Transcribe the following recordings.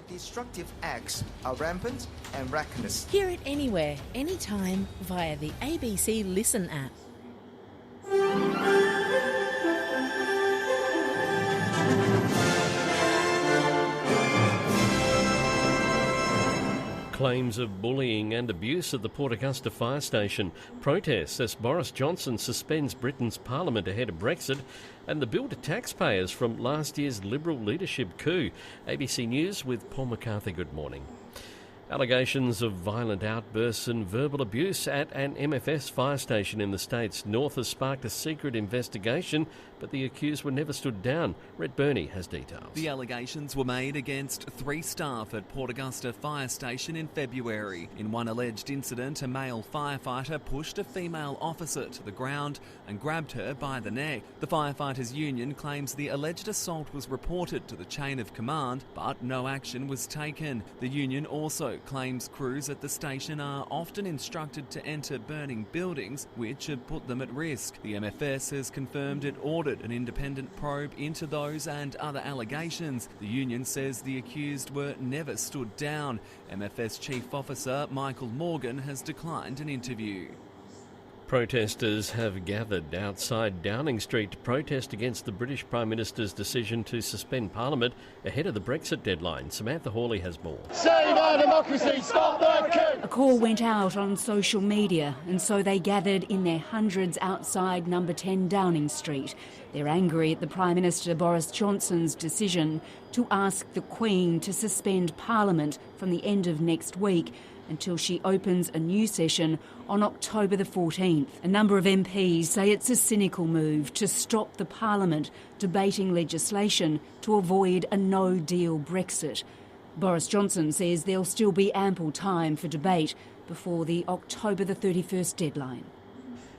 Their destructive acts are rampant and reckless. Hear it anywhere, anytime via the ABC Listen app. Claims of bullying and abuse at the Port Augusta fire station, protests as Boris Johnson suspends Britain's parliament ahead of Brexit, and the bill to taxpayers from last year's Liberal leadership coup. ABC News with Paul McCarthy, good morning. Allegations of violent outbursts and verbal abuse at an MFS fire station in the state's north has sparked a secret investigation, but the accused were never stood down. Rhett Burney has details. The allegations were made against 3 staff at Port Augusta Fire Station in February. In one alleged incident, a male firefighter pushed a female officer to the ground and grabbed her by the neck. The firefighters' union claims the alleged assault was reported to the chain of command, but no action was taken. The union also claims crews at the station are often instructed to enter burning buildings, which have put them at risk. The MFS has confirmed it ordered an independent probe into those and other allegations. The union says the accused were never stood down. MFS Chief Officer Michael Morgan has declined an interview. Protesters have gathered outside Downing Street to protest against the British Prime Minister's decision to suspend Parliament ahead of the Brexit deadline. Samantha Hawley has more. Save our democracy, stop the coup! A call went out on social media, and so they gathered in their hundreds outside number 10 Downing Street. They're angry at the Prime Minister Boris Johnson's decision to ask the Queen to suspend Parliament from the end of next week until she opens a new session on October the 14th. A number of MPs say it's a cynical move to stop the Parliament debating legislation to avoid a no-deal Brexit. Boris Johnson says there'll still be ample time for debate before the October the 31st deadline.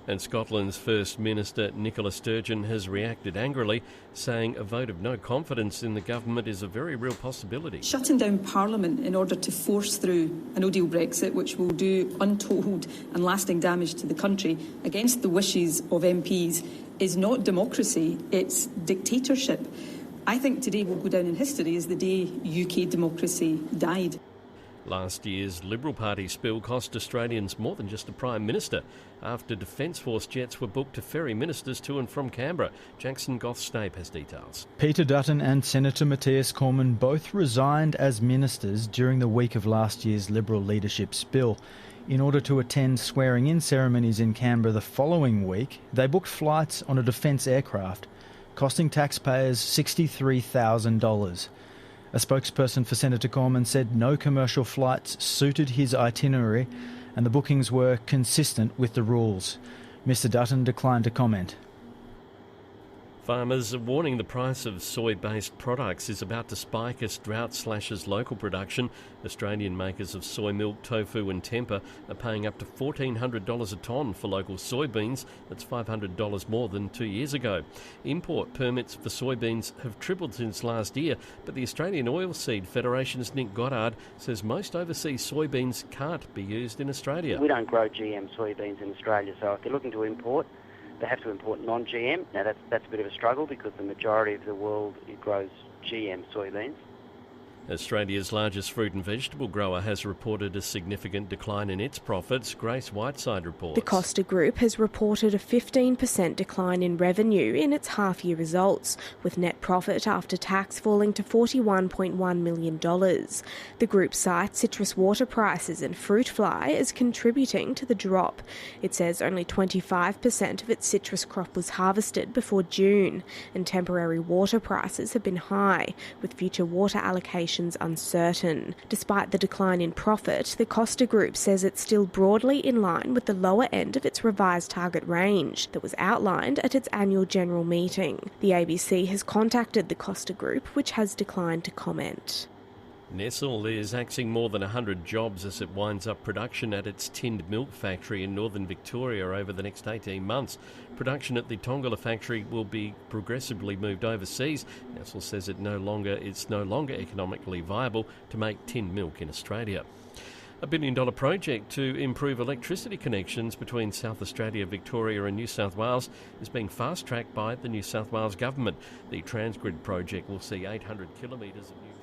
And Scotland's First Minister Nicola Sturgeon has reacted angrily, saying a vote of no confidence in the government is a very real possibility. Shutting down Parliament in order to force through a no-deal Brexit, which will do untold and lasting damage to the country against the wishes of MPs, is not democracy, it's dictatorship. I think today will go down in history as the day UK democracy died. Last year's Liberal Party spill cost Australians more than just a Prime Minister after Defence Force jets were booked to ferry ministers to and from Canberra. Jackson Goth-Snape has details. Peter Dutton and Senator Matthias Cormann both resigned as ministers during the week of last year's Liberal leadership spill. In order to attend swearing-in ceremonies in Canberra the following week, they booked flights on a Defence aircraft, costing taxpayers $63,000. A spokesperson for Senator Cormann said no commercial flights suited his itinerary and the bookings were consistent with the rules. Mr Dutton declined to comment. Farmers are warning the price of soy-based products is about to spike as drought slashes local production. Australian makers of soy milk, tofu and tempeh are paying up to $1,400 a tonne for local soybeans. That's $500 more than 2 years ago. Import permits for soybeans have tripled since last year, but the Australian Oilseed Federation's Nick Goddard says most overseas soybeans can't be used in Australia. We don't grow GM soybeans in Australia, so if they're looking to import, they have to import non-GM. Now that's a bit of a struggle because the majority of the world grows GM soybeans. Australia's largest fruit and vegetable grower has reported a significant decline in its profits. Grace Whiteside reports. The Costa Group has reported a 15% decline in revenue in its half-year results, with net profit after tax falling to $41.1 million. The group cites citrus water prices and fruit fly as contributing to the drop. It says only 25% of its citrus crop was harvested before June, and temporary water prices have been high, with future water allocations uncertain. Despite the decline in profit, the Costa Group says it's still broadly in line with the lower end of its revised target range that was outlined at its annual general meeting. The ABC has contacted the Costa Group, which has declined to comment. Nestle is axing more than 100 jobs as it winds up production at its tinned milk factory in northern Victoria over the next 18 months. Production at the Tongala factory will be progressively moved overseas. Nestle says it's no longer economically viable to make tinned milk in Australia. A $1 billion project to improve electricity connections between South Australia, Victoria and New South Wales is being fast-tracked by the New South Wales government. The Transgrid project will see 800 kilometres of new...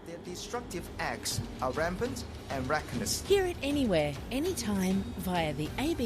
Their Destructive acts are rampant and reckless. Hear it anywhere, anytime via the ABC